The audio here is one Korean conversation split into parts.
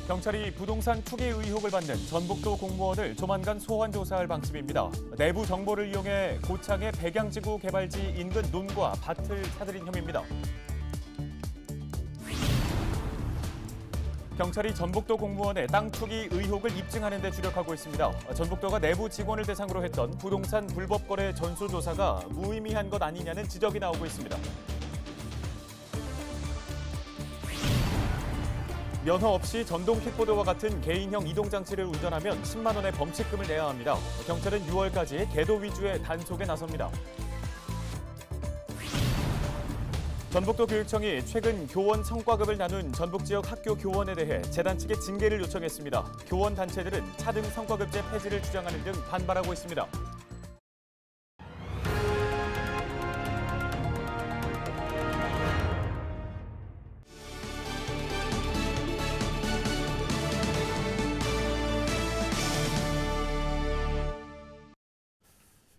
경찰이 부동산 투기 의혹을 받는 전북도 공무원을 조만간 소환 조사할 방침입니다. 내부 정보를 이용해 고창의 백양지구 개발지 인근 논과 밭을 사들인 혐의입니다. 경찰이 전북도 공무원의 땅 투기 의혹을 입증하는 데 주력하고 있습니다. 전북도가 내부 직원을 대상으로 했던 부동산 불법 거래 전수조사가 무의미한 것 아니냐는 지적이 나오고 있습니다. 면허 없이 전동 킥보드와 같은 개인형 이동장치를 운전하면 10만 원의 범칙금을 내야 합니다. 경찰은 6월까지 계도 위주의 단속에 나섭니다. 전북도 교육청이 최근 교원 성과급을 나눈 전북 지역 학교 교원에 대해 재단 측에 징계를 요청했습니다. 교원 단체들은 차등 성과급제 폐지를 주장하는 등 반발하고 있습니다.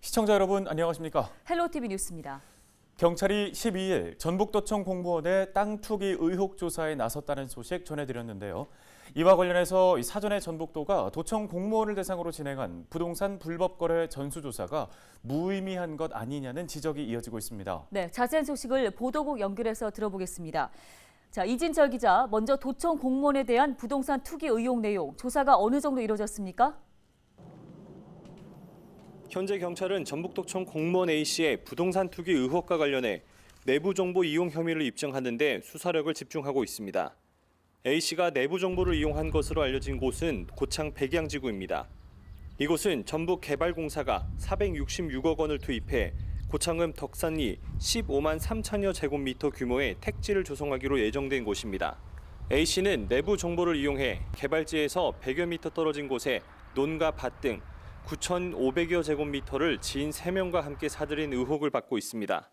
시청자 여러분 안녕하십니까? 헬로티비 뉴스입니다. 경찰이 12일 전북도청 공무원의 땅 투기 의혹 조사에 나섰다는 소식 전해드렸는데요. 이와 관련해서 사전에 전북도가 도청 공무원을 대상으로 진행한 부동산 불법 거래 전수조사가 무의미한 것 아니냐는 지적이 이어지고 있습니다. 네, 자세한 소식을 보도국 연결해서 들어보겠습니다. 자, 이진철 기자, 먼저 도청 공무원에 대한 부동산 투기 의혹 내용, 조사가 어느 정도 이루어졌습니까? 현재 경찰은 전북도청 공무원 A씨의 부동산 투기 의혹과 관련해 내부 정보 이용 혐의를 입증하는 데 수사력을 집중하고 있습니다. A씨가 내부 정보를 이용한 것으로 알려진 곳은 고창 백양지구입니다. 이곳은 전북개발공사가 466억 원을 투입해 고창읍 덕산리 15만 3천여 제곱미터 규모의 택지를 조성하기로 예정된 곳입니다. A씨는 내부 정보를 이용해 개발지에서 100여 미터 떨어진 곳에 논과 밭 등 9,500여 제곱미터를 지인 3명과 함께 사들인 의혹을 받고 있습니다.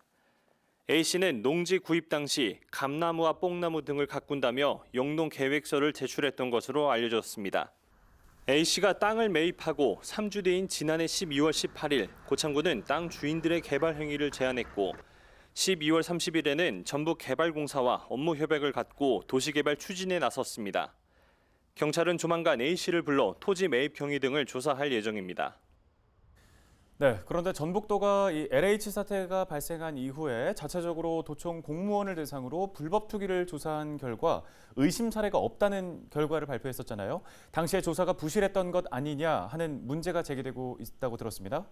A씨는 농지 구입 당시 감나무와 뽕나무 등을 가꾼다며 영농 계획서를 제출했던 것으로 알려졌습니다. A씨가 땅을 매입하고 3주 뒤인 지난해 12월 18일 고창군은 땅 주인들의 개발 행위를 제안했고 12월 30일에는 전북개발공사와 업무 협약을 갖고 도시개발 추진에 나섰습니다. 경찰은 조만간 A씨를 불러 토지 매입 경위 등을 조사할 예정입니다. 네, 그런데 전북도가 이 LH 사태가 발생한 이후에 자체적으로 도청 공무원을 대상으로 불법 투기를 조사한 결과 의심 사례가 없다는 결과를 발표했었잖아요. 당시에 조사가 부실했던 것 아니냐 하는 문제가 제기되고 있다고 들었습니다.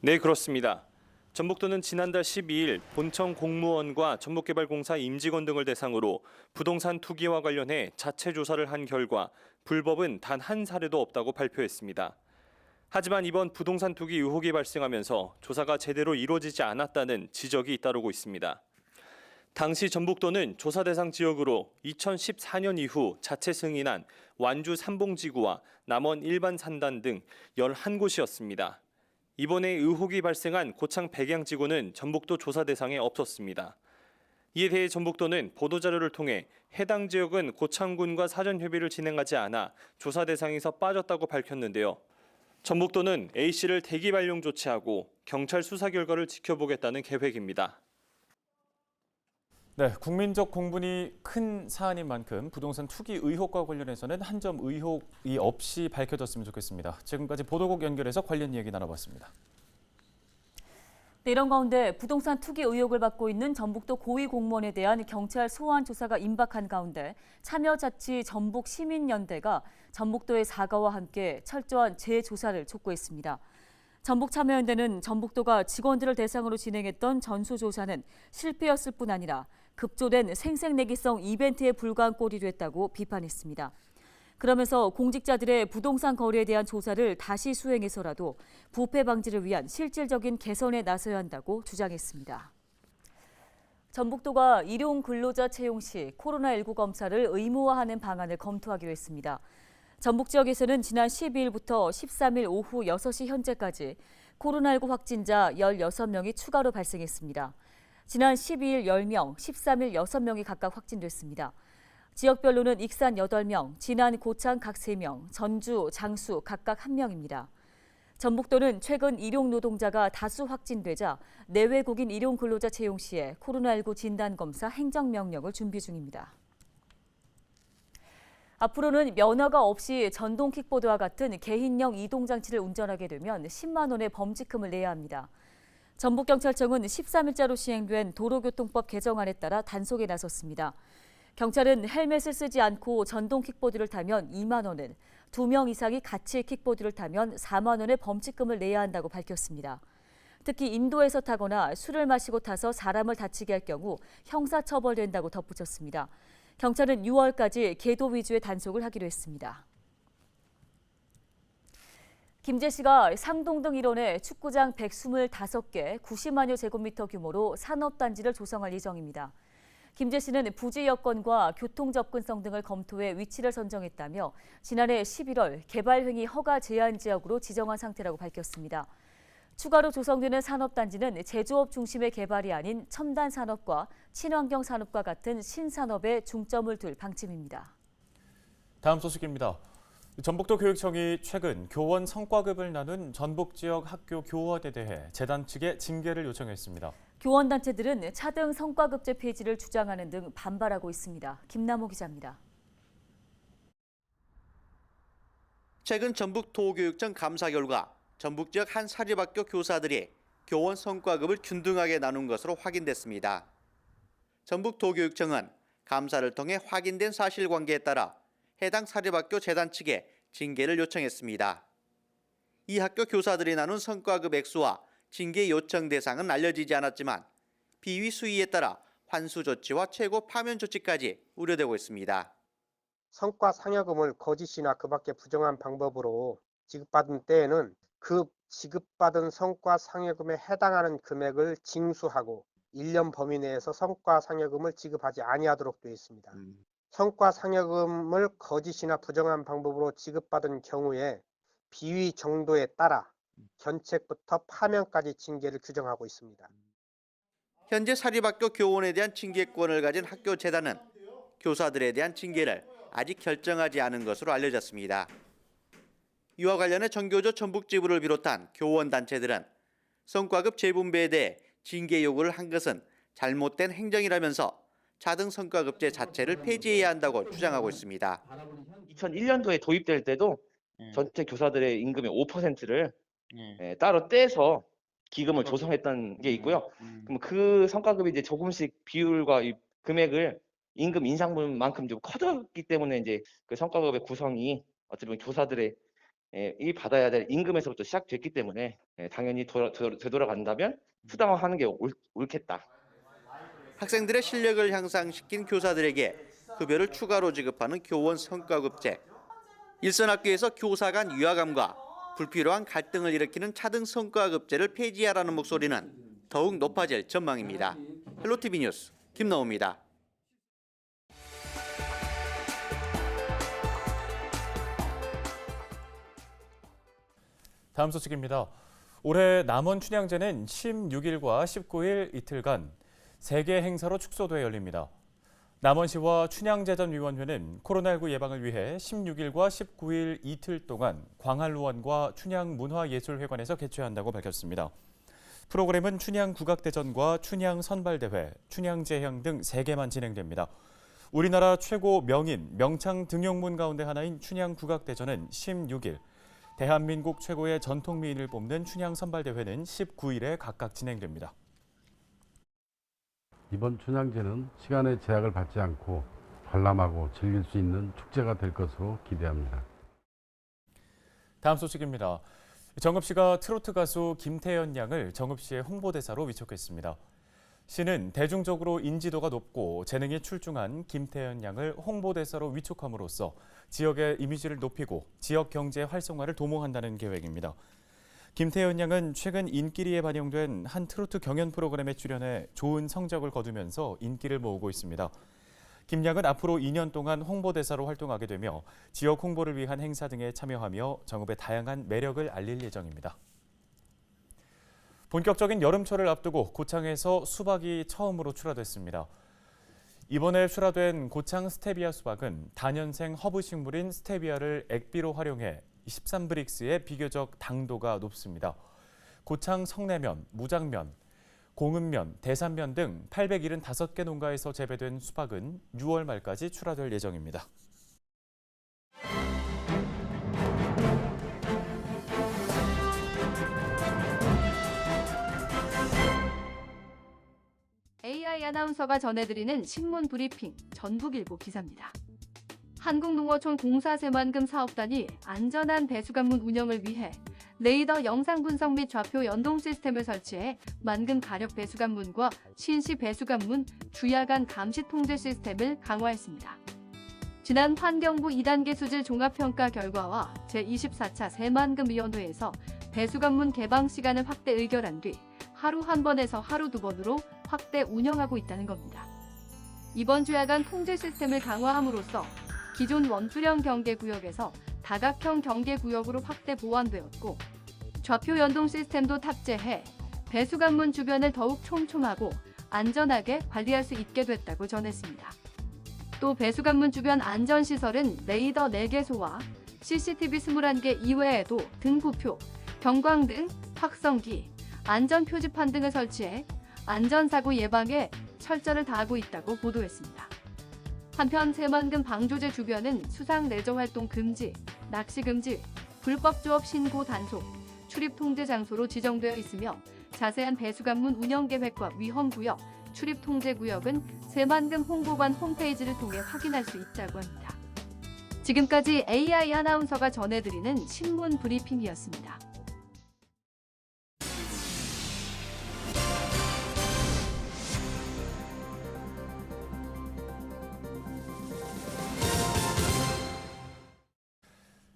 네, 그렇습니다. 전북도는 지난달 12일 본청 공무원과 전북개발공사 임직원 등을 대상으로 부동산 투기와 관련해 자체 조사를 한 결과 불법은 단 한 사례도 없다고 발표했습니다. 하지만 이번 부동산 투기 의혹이 발생하면서 조사가 제대로 이루어지지 않았다는 지적이 잇따르고 있습니다. 당시 전북도는 조사 대상 지역으로 2014년 이후 자체 승인한 완주 삼봉지구와 남원 일반 산단 등 11곳이었습니다. 이번에 의혹이 발생한 고창 백양지구는 전북도 조사 대상에 없었습니다. 이에 대해 전북도는 보도자료를 통해 해당 지역은 고창군과 사전 협의를 진행하지 않아 조사 대상에서 빠졌다고 밝혔는데요. 전북도는 A씨를 대기 발령 조치하고 경찰 수사 결과를 지켜보겠다는 계획입니다. 네, 국민적 공분이 큰 사안인 만큼 부동산 투기 의혹과 관련해서는 한 점 의혹이 없이 밝혀졌으면 좋겠습니다. 지금까지 보도국 연결해서 관련 이야기 나눠봤습니다. 네, 이런 가운데 부동산 투기 의혹을 받고 있는 전북도 고위 공무원에 대한 경찰 소환 조사가 임박한 가운데 참여자치 전북시민연대가 전북도의 사과와 함께 철저한 재조사를 촉구했습니다. 전북참여연대는 전북도가 직원들을 대상으로 진행했던 전수조사는 실패였을 뿐 아니라 급조된 생색내기성 이벤트에 불과한 꼴이 됐다고 비판했습니다. 그러면서 공직자들의 부동산 거래에 대한 조사를 다시 수행해서라도 부패 방지를 위한 실질적인 개선에 나서야 한다고 주장했습니다. 전북도가 일용 근로자 채용 시 코로나19 검사를 의무화하는 방안을 검토하기로 했습니다. 전북 지역에서는 지난 12일부터 13일 오후 6시 현재까지 코로나19 확진자 16명이 추가로 발생했습니다. 지난 12일 10명, 13일 6명이 각각 확진됐습니다. 지역별로는 익산 8명, 진안, 고창 각 3명, 전주, 장수 각각 1명입니다. 전북도는 최근 일용 노동자가 다수 확진되자 내외국인 일용 근로자 채용 시에 코로나19 진단검사 행정명령을 준비 중입니다. 앞으로는 면허가 없이 전동 킥보드와 같은 개인형 이동장치를 운전하게 되면 10만 원의 범칙금을 내야 합니다. 전북경찰청은 13일자로 시행된 도로교통법 개정안에 따라 단속에 나섰습니다. 경찰은 헬멧을 쓰지 않고 전동 킥보드를 타면 2만 원을, 2명 이상이 같이 킥보드를 타면 4만 원의 범칙금을 내야 한다고 밝혔습니다. 특히 인도에서 타거나 술을 마시고 타서 사람을 다치게 할 경우 형사처벌된다고 덧붙였습니다. 경찰은 6월까지 계도 위주의 단속을 하기로 했습니다. 김재 씨가 상동등 일원에 축구장 125개, 90만여 제곱미터 규모로 산업단지를 조성할 예정입니다. 김재 씨는 부지 여건과 교통 접근성 등을 검토해 위치를 선정했다며 지난해 11월 개발행위 허가 제한 지역으로 지정한 상태라고 밝혔습니다. 추가로 조성되는 산업단지는 제조업 중심의 개발이 아닌 첨단 산업과 친환경 산업과 같은 신산업에 중점을 둘 방침입니다. 다음 소식입니다. 전북도 교육청이 최근 교원 성과급을 나눈 전북 지역 학교 교원에 대해 재단 측에 징계를 요청했습니다. 교원단체들은 차등 성과급제 폐지를 주장하는 등 반발하고 있습니다. 김남호 기자입니다. 최근 전북도교육청 감사 결과 전북 지역 한 사립학교 교사들이 교원 성과급을 균등하게 나눈 것으로 확인됐습니다. 전북도교육청은 감사를 통해 확인된 사실관계에 따라 해당 사립학교 재단 측에 징계를 요청했습니다. 이 학교 교사들이 나눈 성과급 액수와 징계 요청 대상은 알려지지 않았지만 비위 수위에 따라 환수 조치와 최고 파면 조치까지 우려되고 있습니다. 성과 상여금을 거짓이나 그 밖의 부정한 방법으로 지급받은 때에는 그 지급받은 성과 상여금에 해당하는 금액을 징수하고 1년 범위 내에서 성과 상여금을 지급하지 아니하도록 되어 있습니다. 성과 상여금을 거짓이나 부정한 방법으로 지급받은 경우에 비위 정도에 따라 견책부터 파면까지 징계를 규정하고 있습니다. 현재 사립학교 교원에 대한 징계권을 가진 학교 재단은 교사들에 대한 징계를 아직 결정하지 않은 것으로 알려졌습니다. 이와 관련해 정교조 전북지부를 비롯한 교원단체들은 성과급 재분배에 대해 징계 요구를 한 것은 잘못된 행정이라면서 차등 성과급제 자체를 폐지해야 한다고 주장하고 있습니다. 2001년도에 도입될 때도 전체 교사들의 임금의 5%를 따로 떼서 기금을 조성했던 게 있고요. 그럼 그 성과급이 이제 조금씩 비율과 이 금액을 임금 인상분만큼 좀 커졌기 때문에 이제 그 성과급의 구성이 어찌 보면 교사들의 이 받아야 될 임금에서부터 시작됐기 때문에 당연히 되돌아간다면 수당화하는 게 옳겠다. 학생들의 실력을 향상시킨 교사들에게 급여를 추가로 지급하는 교원 성과급제. 일선 학교에서 교사 간 위화감과 불필요한 갈등을 일으키는 차등 성과급제를 폐지하라는 목소리는 더욱 높아질 전망입니다. 헬로티비 뉴스 김나호입니다. 다음 소식입니다. 올해 남원 춘향제는 16일과 19일 이틀간 3개 행사로 축소돼 열립니다. 남원시와 춘향제전위원회는 코로나19 예방을 위해 16일과 19일 이틀 동안 광안루원과 춘향문화예술회관에서 개최한다고 밝혔습니다. 프로그램은 춘향국악대전과 춘향선발대회, 춘향제향 등 3개만 진행됩니다. 우리나라 최고 명인, 명창 등용문 가운데 하나인 춘향국악대전은 16일, 대한민국 최고의 전통미인을 뽑는 춘향선발대회는 19일에 각각 진행됩니다. 이번 춘향제는 시간의 제약을 받지 않고 관람하고 즐길 수 있는 축제가 될 것으로 기대합니다. 다음 소식입니다. 정읍시가 트로트 가수 김태연 양을 정읍시의 홍보대사로 위촉했습니다. 시는 대중적으로 인지도가 높고 재능이 출중한 김태연 양을 홍보대사로 위촉함으로써 지역의 이미지를 높이고 지역 경제 활성화를 도모한다는 계획입니다. 김태연 양은 최근 인기리에 반영된 한 트로트 경연 프로그램에 출연해 좋은 성적을 거두면서 인기를 모으고 있습니다. 김 양은 앞으로 2년 동안 홍보대사로 활동하게 되며 지역 홍보를 위한 행사 등에 참여하며 정읍의 다양한 매력을 알릴 예정입니다. 본격적인 여름철을 앞두고 고창에서 수박이 처음으로 출하됐습니다. 이번에 출하된 고창 스테비아 수박은 다년생 허브 식물인 스테비아를 액비로 활용해 13브릭스의 비교적 당도가 높습니다. 고창 성내면, 무장면, 공읍면, 대산면 등 875개 농가에서 재배된 수박은 6월 말까지 출하될 예정입니다. AI 아나운서가 전해드리는 신문 브리핑 전북일보 기사입니다. 한국농어촌 공사 새만금 사업단이 안전한 배수관문 운영을 위해 레이더 영상 분석 및 좌표 연동 시스템을 설치해 만금 가력 배수관문과 신시 배수관문 주야간 감시 통제 시스템을 강화했습니다. 지난 환경부 2단계 수질 종합평가 결과와 제24차 새만금위원회에서 배수관문 개방 시간을 확대 의결한 뒤 하루 한 번에서 하루 두 번으로 확대 운영하고 있다는 겁니다. 이번 주야간 통제 시스템을 강화함으로써 기존 원투령 경계구역에서 다각형 경계구역으로 확대 보완되었고 좌표 연동 시스템도 탑재해 배수관문 주변을 더욱 촘촘하고 안전하게 관리할 수 있게 됐다고 전했습니다. 또 배수관문 주변 안전시설은 레이더 4개소와 CCTV 21개 이외에도 등부표, 경광등, 확성기, 안전표지판 등을 설치해 안전사고 예방에 철저를 다하고 있다고 보도했습니다. 한편 새만금 방조제 주변은 수상 레저 활동 금지, 낚시 금지, 불법 조업 신고 단속, 출입 통제 장소로 지정되어 있으며 자세한 배수관문 운영 계획과 위험 구역, 출입 통제 구역은 새만금 홍보관 홈페이지를 통해 확인할 수 있다고 합니다. 지금까지 AI 아나운서가 전해드리는 신문 브리핑이었습니다.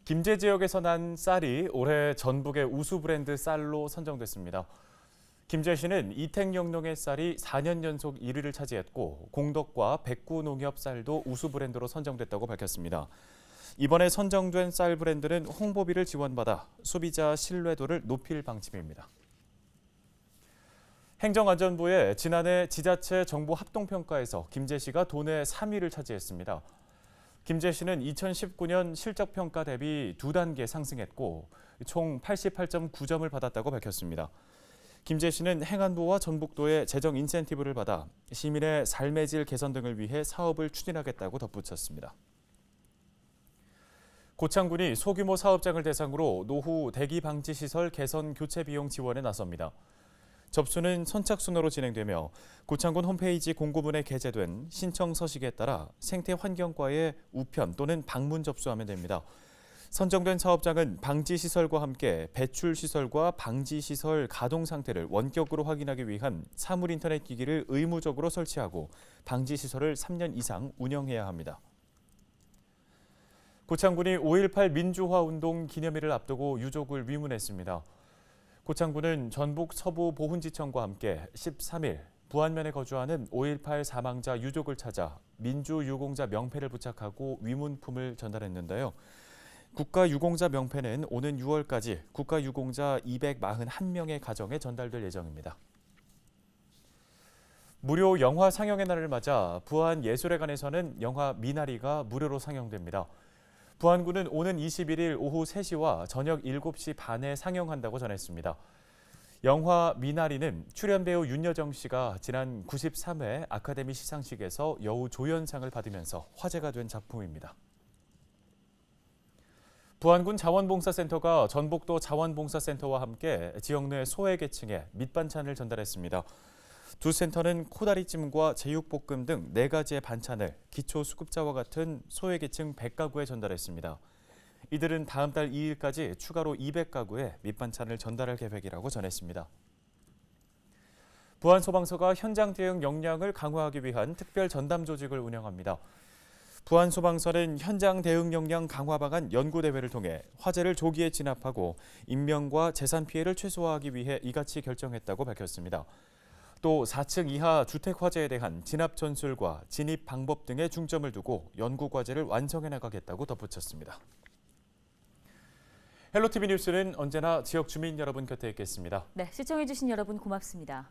김제 지역에서 난 쌀이 올해 전북의 우수 브랜드 쌀로 선정됐습니다. 김제시는 이택영농의 쌀이 4년 연속 1위를 차지했고 공덕과 백구농협 쌀도 우수 브랜드로 선정됐다고 밝혔습니다. 이번에 선정된 쌀 브랜드는 홍보비를 지원받아 소비자 신뢰도를 높일 방침입니다. 행정안전부의 지난해 지자체 정보 합동평가에서 김제시가 도내 3위를 차지했습니다. 김제시는 2019년 실적평가 대비 2단계 상승했고 총 88.9점을 받았다고 밝혔습니다. 김제시는 행안부와 전북도의 재정 인센티브를 받아 시민의 삶의 질 개선 등을 위해 사업을 추진하겠다고 덧붙였습니다. 고창군이 소규모 사업장을 대상으로 노후 대기 방지 시설 개선 교체 비용 지원에 나섭니다. 접수는 선착순으로 진행되며 고창군 홈페이지 공고문에 게재된 신청 서식에 따라 생태환경과의 우편 또는 방문 접수하면 됩니다. 선정된 사업장은 방지시설과 함께 배출시설과 방지시설 가동 상태를 원격으로 확인하기 위한 사물 인터넷 기기를 의무적으로 설치하고 방지시설을 3년 이상 운영해야 합니다. 고창군이 5.18 민주화운동 기념일을 앞두고 유족을 위문했습니다. 고창군은 전북 서부 보훈지청과 함께 13일 부안면에 거주하는 5.18 사망자 유족을 찾아 민주유공자 명패를 부착하고 위문품을 전달했는데요. 국가유공자 명패는 오는 6월까지 국가유공자 241명의 가정에 전달될 예정입니다. 무료 영화 상영의 날을 맞아 부안예술회관에서는 영화 미나리가 무료로 상영됩니다. 부안군은 오는 21일 오후 3시와 저녁 7시 반에 상영한다고 전했습니다. 영화 미나리는 출연 배우 윤여정 씨가 지난 93회 아카데미 시상식에서 여우 조연상을 받으면서 화제가 된 작품입니다. 부안군 자원봉사센터가 전북도 자원봉사센터와 함께 지역 내 소외계층에 밑반찬을 전달했습니다. 두 센터는 코다리찜과 제육볶음 등 4가지의 반찬을 기초수급자와 같은 소외계층 100가구에 전달했습니다. 이들은 다음 달 2일까지 추가로 200가구에 밑반찬을 전달할 계획이라고 전했습니다. 부안소방서가 현장 대응 역량을 강화하기 위한 특별 전담 조직을 운영합니다. 부안소방서는 현장 대응 역량 강화 방안 연구대회를 통해 화재를 조기에 진압하고 인명과 재산 피해를 최소화하기 위해 이같이 결정했다고 밝혔습니다. 또 4층 이하 주택 화재에 대한 진압 전술과 진입 방법 등에 중점을 두고 연구 과제를 완성해 나가겠다고 덧붙였습니다. 헬로티비 뉴스는 언제나 지역 주민 여러분 곁에 있겠습니다. 네, 시청해주신 여러분 고맙습니다.